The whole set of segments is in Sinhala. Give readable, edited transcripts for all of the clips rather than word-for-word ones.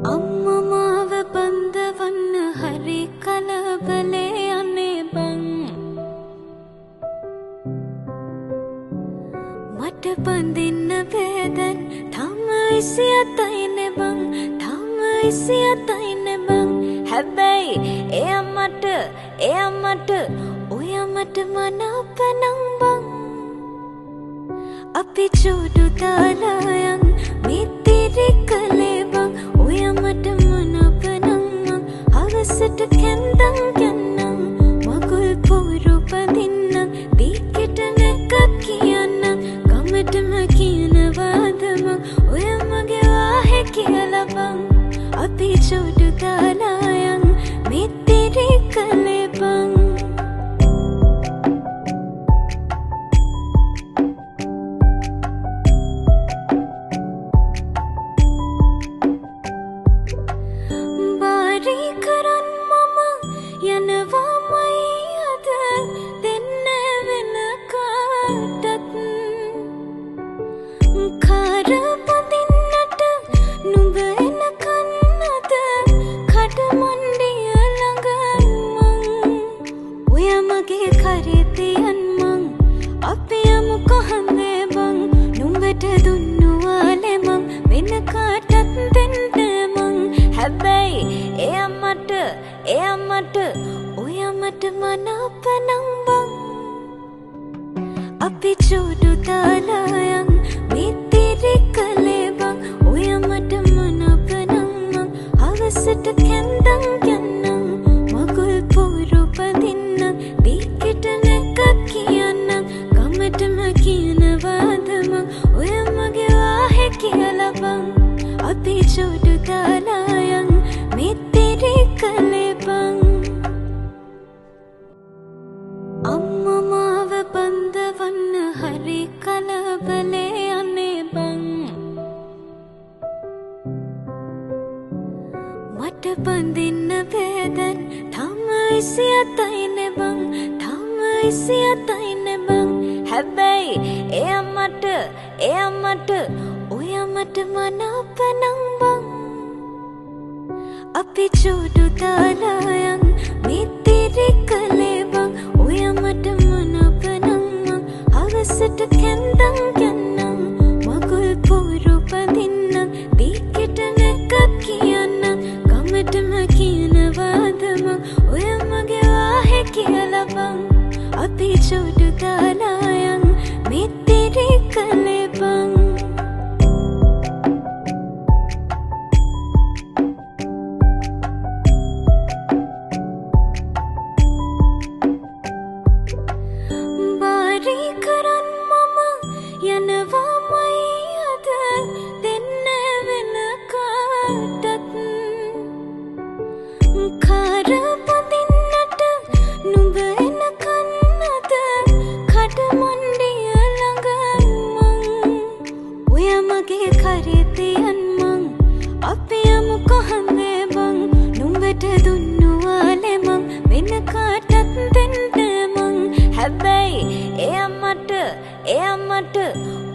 අම්මා මාව බඳවන්න හරි කලබලේ යන්නේ බං. මට බඳින්න බෑදන් තම 27යි නේ බං, තම 27යි බං. හැබැයි එයා මට ඔයා මට මනාප නම් බං. අපි චූඩු දාලා යන් මිත්‍රි කලේ බං. ඔයා මට මනාප නම් මං හවසට කැන්දන් යන්නම්, මගුල් පොරු පදින්නම්, දීකට නැකක් කියන්නම්, ගමටම කියනවාද මං ඔයා මගේ වාහේ කියලා බං. අපි චූඩු දාලා යන් මිත්‍රි කලේ බං. ඔයා මට මනාප නම් බං. අපි චූඩු දාලා යන් මිත්‍රි කලේ බං. ඔයා මට මනාප නම් මං හවසට කැන්දන් යන්නම්, මගුල් පොරු පදින්නම්, දීකට නැකක් කියන්නම්, ගමටම කියනවාද මං ඔයා මගේ වාහේ කියලා බං. අපි චූඩු දාලා යන් මිත්‍රි කලේ බං. අම්මා මාව බඳවන්න හරි කලබලේ යන්නේ බං. මට බඳින්න බෑදන් තම 27යි නේ බං, තම 27යි බං. හැබැයි එයා මට ඔයා මට මනාප නම් බං. අපි චූඩු දාලා යන් මිත්‍රි කලේ බං. ඔයා මට මනාප නම් මං හවසට කැන්දන් යන්නම්, මගුල් පොරු පදින්නම්, දීකට නැකක් කියන්නම්, ගමටම කියනවාද මං ඔයා මගේ වාහේ කියලා බං. අපි චූඩු දාලා යන් මිත්‍රි කලේ බං.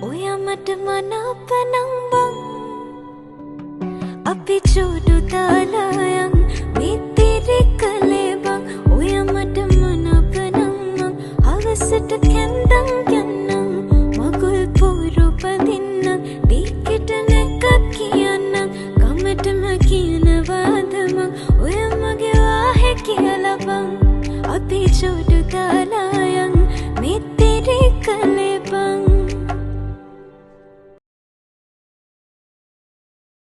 ඔයා මට මනාප නම් බං. අපි චූඩු දාලා යන් මිත්‍රි කලේ බං. ඔයා මට මනාප නම් මං හවසට කැන්දන් යන්නම්, මගුල් පොරු පදින්නම්, දීකට නැකක් කියන්නම්, ගමටම කියනවාද මං ඔයා මගේ වාහේ කියලා බං. අපි චූඩු